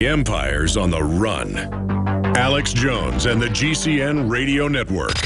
Empire's on the run. Alex Jones and the GCN Radio Network.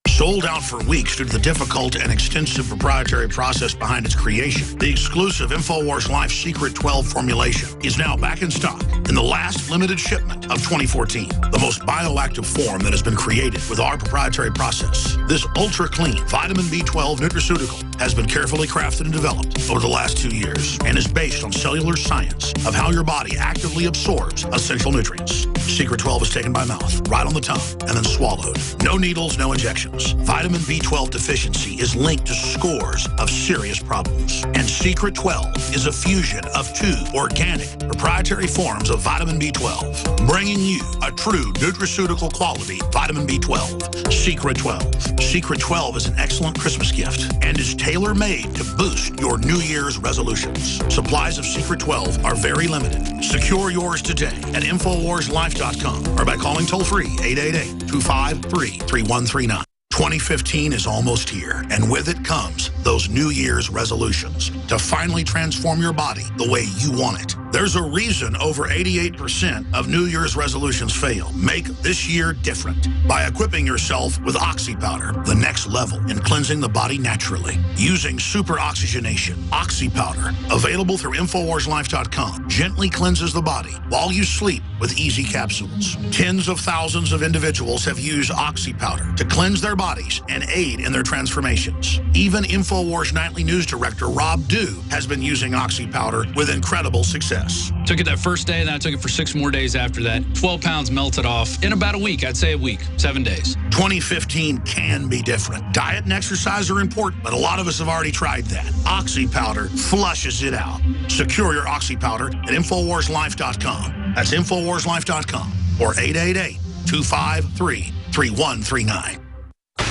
Sold out for weeks due to the difficult and extensive proprietary process behind its creation, the exclusive InfoWars Life Secret 12 formulation is now back in stock in the last limited shipment of 2014. The most bioactive form that has been created with our proprietary process. This ultra-clean vitamin B12 nutraceutical has been carefully crafted and developed over the last 2 years and is based on cellular science of how your body actively absorbs essential nutrients. Secret 12 is taken by mouth, right on the tongue, and then swallowed. No needles, no injections. Vitamin B12 deficiency is linked to scores of serious problems. And Secret 12 is a fusion of 2 organic, proprietary forms of vitamin B12, bringing you a true nutraceutical quality vitamin B12. Secret 12. Secret 12 is an excellent Christmas gift and is tailor-made to boost your New Year's resolutions. Supplies of Secret 12 are very limited. Secure yours today at InfoWarsLife.com or by calling toll-free 888-253-3139. 2015 is almost here, and with it comes those New Year's resolutions to finally transform your body the way you want it. There's a reason over 88% of New Year's resolutions fail. Make this year different by equipping yourself with Oxy Powder, the next level in cleansing the body naturally. Using super oxygenation, Oxy Powder, available through InfoWarsLife.com, gently cleanses the body while you sleep with easy capsules. Tens of thousands of individuals have used Oxy Powder to cleanse their bodies and aid in their transformations. Even InfoWars Nightly News Director Rob Dew has been using Oxy Powder with incredible success. Took it that first day, and then I took it for 6 more days after that. 12 pounds melted off in about a week. I'd say a week, 7 days. 2015 can be different. Diet and exercise are important, but a lot of us have already tried that. Oxy Powder flushes it out. Secure your Oxy Powder at InfoWarsLife.com. That's InfoWarsLife.com or 888-253-3139.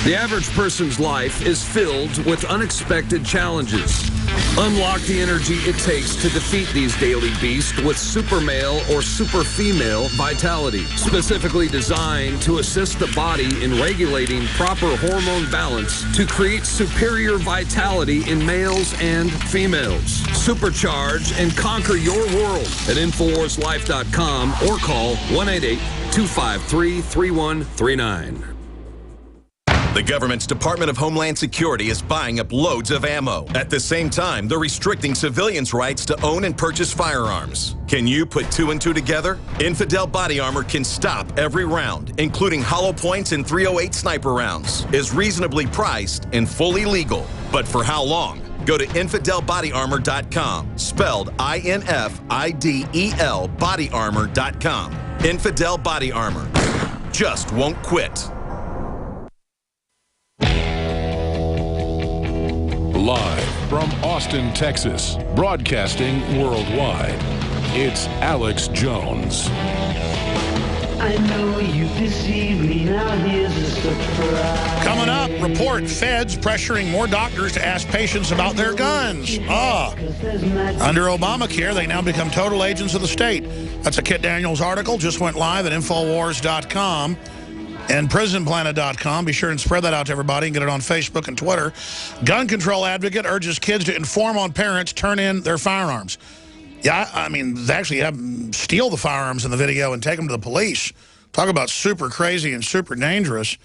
The average person's life is filled with unexpected challenges. Unlock the energy it takes to defeat these daily beasts with super male or super female vitality, specifically designed to assist the body in regulating proper hormone balance to create superior vitality in males and females. Supercharge and conquer your world at InfoWarsLife.com or call 1-888-253-3139. The government's Department of Homeland Security is buying up loads of ammo. At the same time, they're restricting civilians' rights to own and purchase firearms. Can you put 2 and 2 together? Infidel Body Armor can stop every round, including hollow points and .308 sniper rounds, is reasonably priced and fully legal. But for how long? Go to InfidelBodyArmor.com, spelled INFIDEL bodyarmor.com. Infidel Body Armor. Just won't quit. Live from Austin, Texas, broadcasting worldwide, it's Alex Jones. I know you deceived me, now here's a surprise. Coming up, report feds pressuring more doctors to ask patients about their guns. Under Obamacare, they now become total agents of the state. That's a Kit Daniels article, just went live at Infowars.com. and PrisonPlanet.com. Be sure and spread that out to everybody and get it on Facebook and Twitter. Gun control advocate urges kids to inform on parents turn in their firearms. Yeah, I mean, they actually have them steal the firearms in the video and take them to the police. Talk about super crazy and super dangerous.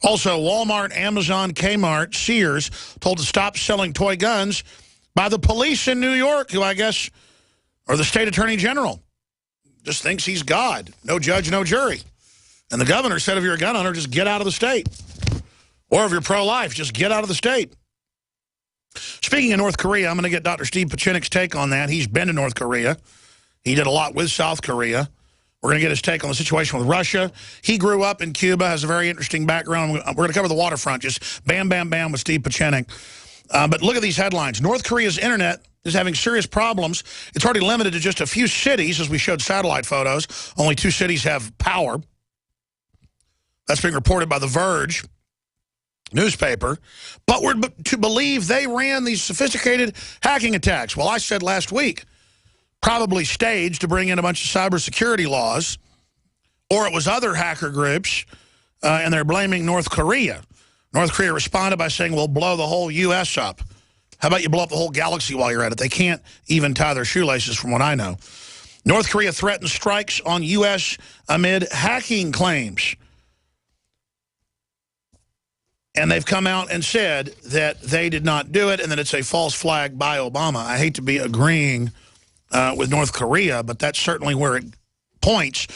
Also, Walmart, Amazon, Kmart, Sears told to stop selling toy guns by the police in New York, who I guess are the state attorney general. Just thinks he's God. No judge, no jury. And the governor said if you're a gun owner, just get out of the state. Or if you're pro-life, just get out of the state. Speaking of North Korea, I'm going to get Dr. Steve Pieczenik's take on that. He's been to North Korea. He did a lot with South Korea. We're going to get his take on the situation with Russia. He grew up in Cuba, has a very interesting background. We're going to cover the waterfront, just bam, bam, bam with Steve Pieczenik. But look at these headlines. North Korea's internet is having serious problems. It's already limited to just a few cities, as we showed satellite photos. Only 2 cities have power. That's being reported by The Verge newspaper. But we're to believe they ran these sophisticated hacking attacks. Well, I said last week, probably staged to bring in a bunch of cybersecurity laws, or it was other hacker groups, and they're blaming North Korea. North Korea responded by saying, we'll blow the whole U.S. up. How about you blow up the whole galaxy while you're at it? They can't even tie their shoelaces from what I know. North Korea threatens strikes on U.S. amid hacking claims. And they've come out and said that they did not do it and that it's a false flag by Obama. I hate to be agreeing with North Korea, but that's certainly where it points.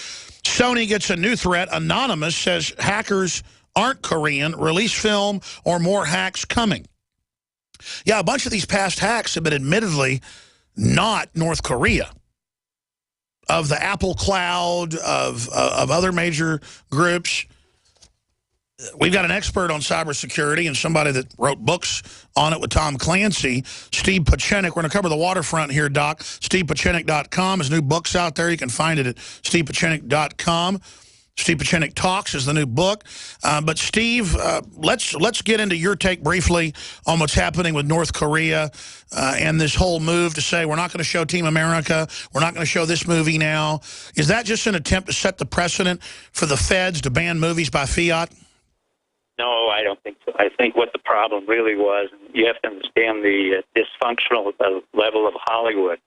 Sony gets a new threat. Anonymous says hackers aren't Korean. Release film or more hacks coming. Yeah, a bunch of these past hacks have been admittedly not North Korea. Of the Apple Cloud, of other major groups. We've got an expert on cybersecurity and somebody that wrote books on it with Tom Clancy, Steve Pachenik. We're going to cover the waterfront here, Doc. StevePachenik.com. His new book's out there. You can find it at StevePachenik.com. Steve Pachenik Talks is the new book. But Steve, let's get into your take briefly on what's happening with North Korea and this whole move to say we're not going to show Team America, we're not going to show this movie now. Is that just an attempt to set the precedent for the feds to ban movies by fiat? No, I don't think so. I think what the problem really was, you have to understand the dysfunctional level of Hollywood.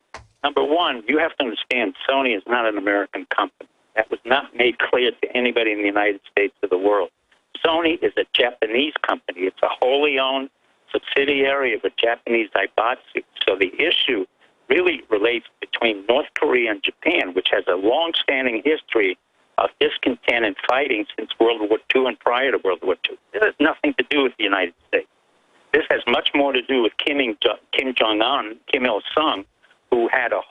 Number one, you have to understand Sony is not an American company. That was not made clear to anybody in the United States or the world. Sony is a Japanese company. It's a wholly owned subsidiary of a Japanese Zaibatsu. So the issue really relates between North Korea and Japan, which has a long-standing history of discontent and fighting since World War II and prior to World War II. This has nothing to do with the United States. This has much more to do with Kim Jong-un, Kim Il-sung, who had a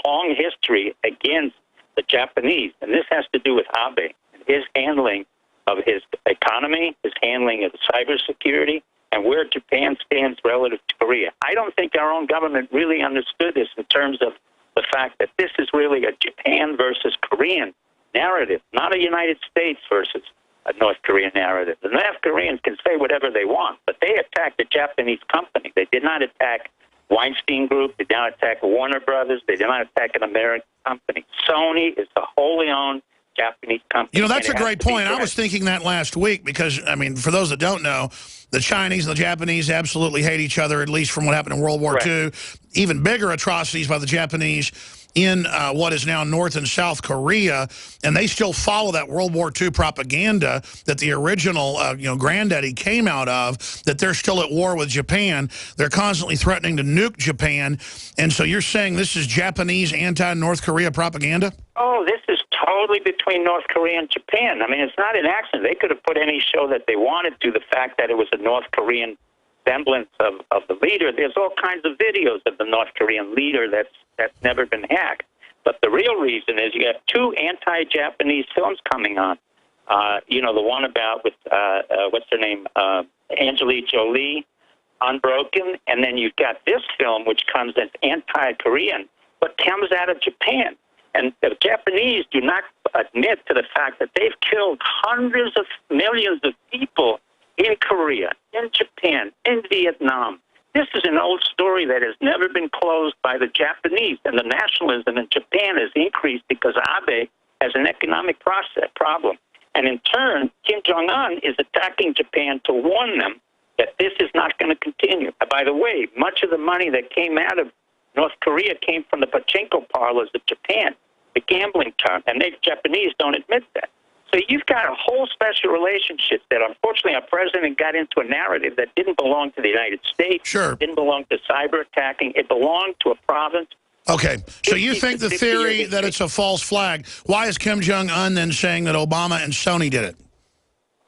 long history against the Japanese. And this has to do with Abe and his handling of his economy, his handling of cybersecurity, and where Japan stands relative to Korea. I don't think our own government really understood this in terms of the fact that this is really a Japan versus Korean narrative, not a United States versus a North Korean narrative. The North Koreans can say whatever they want, but they attacked a Japanese company. They did not attack Weinstein Group. They did not attack Warner Brothers. They did not attack an American company. Sony is a wholly owned Japanese company. You know, that's a great point. I was thinking that last week because, I mean, for those that don't know, the Chinese and the Japanese absolutely hate each other, at least from what happened in World War II. Even bigger atrocities by the Japanese in what is now North and South Korea, and they still follow that World War II propaganda that the original, granddaddy came out of, that they're still at war with Japan. They're constantly threatening to nuke Japan, and so you're saying this is Japanese anti-North Korea propaganda? Oh, this is totally between North Korea and Japan. I mean, it's not an accident. They could have put any show that they wanted to. The fact that it was a North Korean semblance of the leader. There's all kinds of videos of the North Korean leader that's never been hacked. But the real reason is you have two anti-Japanese films coming on. The one about with, what's her name, Angelina Jolie, Unbroken, and then you've got this film which comes as anti-Korean, but comes out of Japan. And the Japanese do not admit to the fact that they've killed hundreds of millions of people in Korea, in Japan, in Vietnam. This is an old story that has never been closed by the Japanese, and the nationalism in Japan has increased because Abe has an economic problem. And in turn, Kim Jong-un is attacking Japan to warn them that this is not going to continue. By the way, much of the money that came out of North Korea came from the pachinko parlors of Japan, the gambling town, and the Japanese don't admit that. So you've got a whole special relationship that unfortunately our president got into a narrative that didn't belong to the United States. Sure. Didn't belong to cyber attacking. It belonged to a province. Okay, so you think the theory that it's a false flag, why is Kim Jong-un then saying that Obama and Sony did it?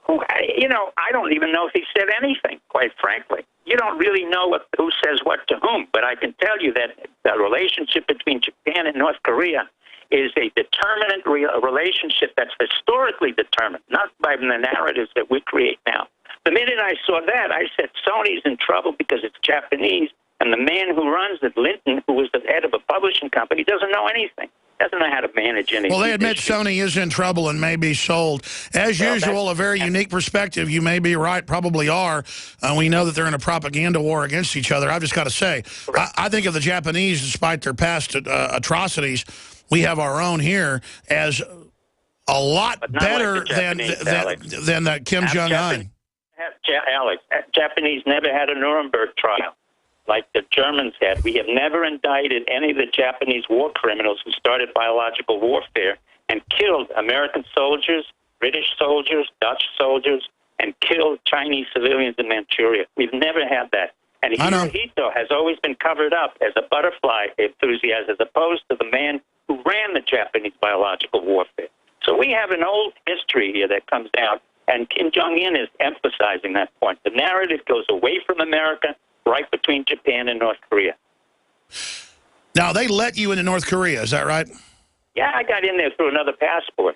I don't even know if he said anything, quite frankly. You don't really know who says what to whom, but I can tell you that the relationship between Japan and North Korea is a determinant relationship that's historically determined, not by the narratives that we create now. The minute I saw that, I said Sony's in trouble because it's Japanese, and the man who runs it, Linton, who was the head of a publishing company, doesn't know anything. Doesn't know how to manage anything. Well, they admit Sony is in trouble and may be sold. As usual, a very unique perspective. You may be right, probably are. We know that they're in a propaganda war against each other. I've just got to say, I think of the Japanese, despite their past atrocities, we have our own here as a lot better than that Kim Jong-un. Alex, Japanese never had a Nuremberg trial. like the Germans had. We have never indicted any of the Japanese war criminals who started biological warfare and killed American soldiers, British soldiers, Dutch soldiers, and killed Chinese civilians in Manchuria. We've never had that. And Hirohito has always been covered up as a butterfly enthusiast as opposed to the man who ran the Japanese biological warfare. So we have an old history here that comes out, and Kim Jong-un is emphasizing that point. The narrative goes away from America, right between Japan and North Korea. Now, they let you into North Korea, is that right? Yeah, I got in there through another passport.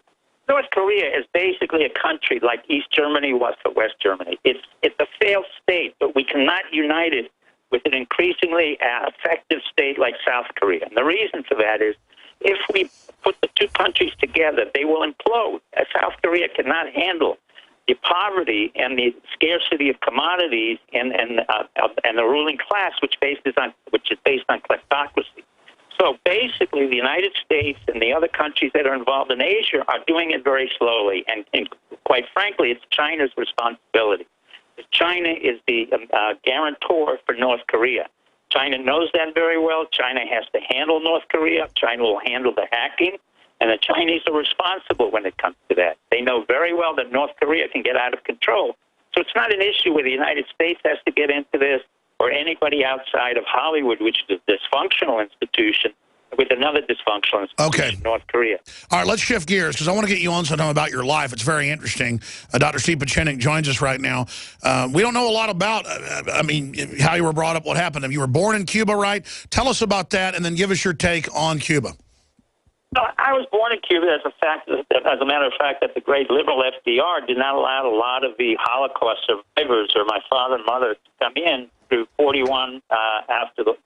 North Korea is basically a country like East Germany was for West Germany. It's a failed state, but we cannot unite it with an increasingly effective state like South Korea. And the reason for that is if we put the two countries together, they will implode. South Korea cannot handle the poverty and the scarcity of commodities and the ruling class, which is based on kleptocracy. So basically, the United States and the other countries that are involved in Asia are doing it very slowly. And quite frankly, it's China's responsibility. China is the guarantor for North Korea. China knows that very well. China has to handle North Korea. China will handle the hacking. And the Chinese are responsible when it comes to that. They know very well that North Korea can get out of control. So it's not an issue where the United States has to get into this or anybody outside of Hollywood, which is a dysfunctional institution, with another dysfunctional institution, North Korea. All right, let's shift gears, because I want to get you on something about your life. It's very interesting. Dr. Steve Pieczenik joins us right now. We don't know a lot about, how you were brought up, what happened. You were born in Cuba, right? Tell us about that, and then give us your take on Cuba. I was born in Cuba as a matter of fact, that the great liberal FDR did not allow a lot of the Holocaust survivors or my father and mother to come in through 41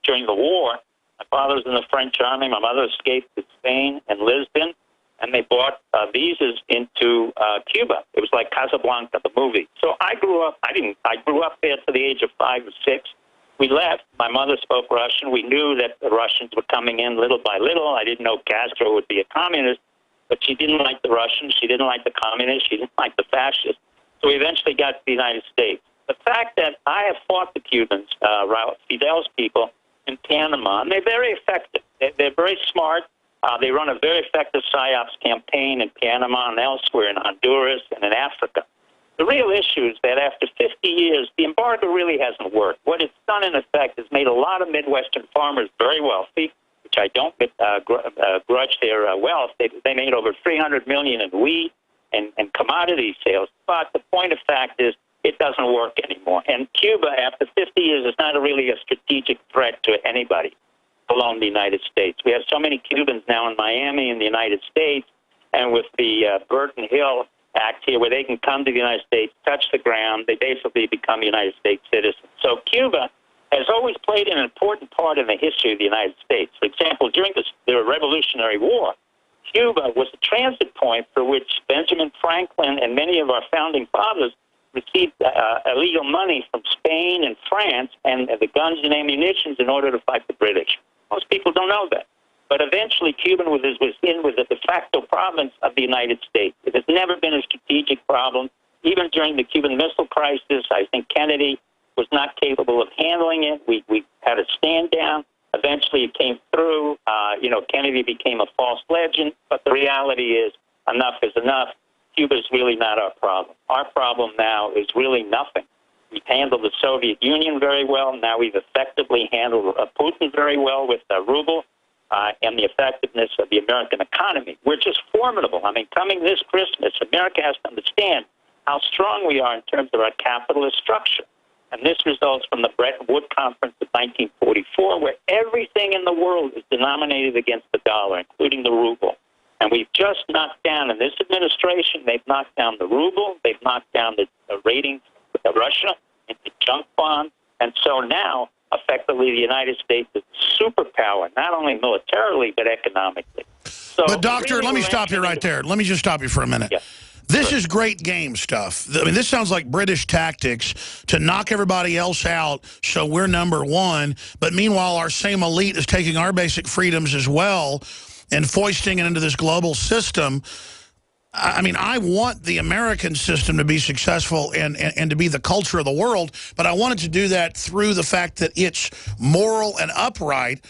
during the war. My father was in the French army. My mother escaped to Spain and Lisbon, and they bought visas into Cuba. It was like Casablanca, the movie. So I grew up. I grew up there to the age of 5 or 6. We left. My mother spoke Russian. We knew that the Russians were coming in little by little. I didn't know Castro would be a communist, but she didn't like the Russians. She didn't like the communists. She didn't like the fascists. So we eventually got to the United States. The fact that I have fought the Cubans, Fidel's people, in Panama, and they're very effective. They're very smart. They run a very effective PSYOPs campaign in Panama and elsewhere, in Honduras and in Africa. The real issue is that after 50 years, the embargo really hasn't worked. What it's done, in effect, is made a lot of Midwestern farmers very wealthy, which I don't grudge their wealth. They made over $300 million in wheat and commodity sales. But the point of fact is it doesn't work anymore. And Cuba, after 50 years, is not really a strategic threat to anybody along the United States. We have so many Cubans now in Miami in the United States, and with the Burton Hill Act here, where they can come to the United States, touch the ground, they basically become United States citizens. So Cuba has always played an important part in the history of the United States. For example, during the Revolutionary War, Cuba was a transit point for which Benjamin Franklin and many of our founding fathers received illegal money from Spain and France and the guns and ammunition in order to fight the British. Most people don't know that. But eventually, Cuba was a de facto province of the United States. It has never been a strategic problem. Even during the Cuban Missile Crisis, I think Kennedy was not capable of handling it. We had a stand down. Eventually, it came through. Kennedy became a false legend. But the reality is, enough is enough. Cuba is really not our problem. Our problem now is really nothing. We've handled the Soviet Union very well. Now we've effectively handled Putin very well with the ruble. And the effectiveness of the American economy. We're just formidable. I mean, coming this Christmas, America has to understand how strong we are in terms of our capitalist structure. And this results from the Bretton Woods Conference of 1944, where everything in the world is denominated against the dollar, including the ruble. And we've just knocked down, in this administration, they've knocked down the ruble, they've knocked down the ratings of Russia into junk bonds. And so now, effectively, the United States is a superpower, not only militarily, but economically. So, but, Doctor, let me stop you right there. Let me just stop you for a minute. Yeah. This is great game stuff. I mean, this sounds like British tactics to knock everybody else out so we're number one. But meanwhile, our same elite is taking our basic freedoms as well and foisting it into this global system. I mean, I want the American system to be successful and to be the culture of the world, but I wanted to do that through the fact that it's moral and upright.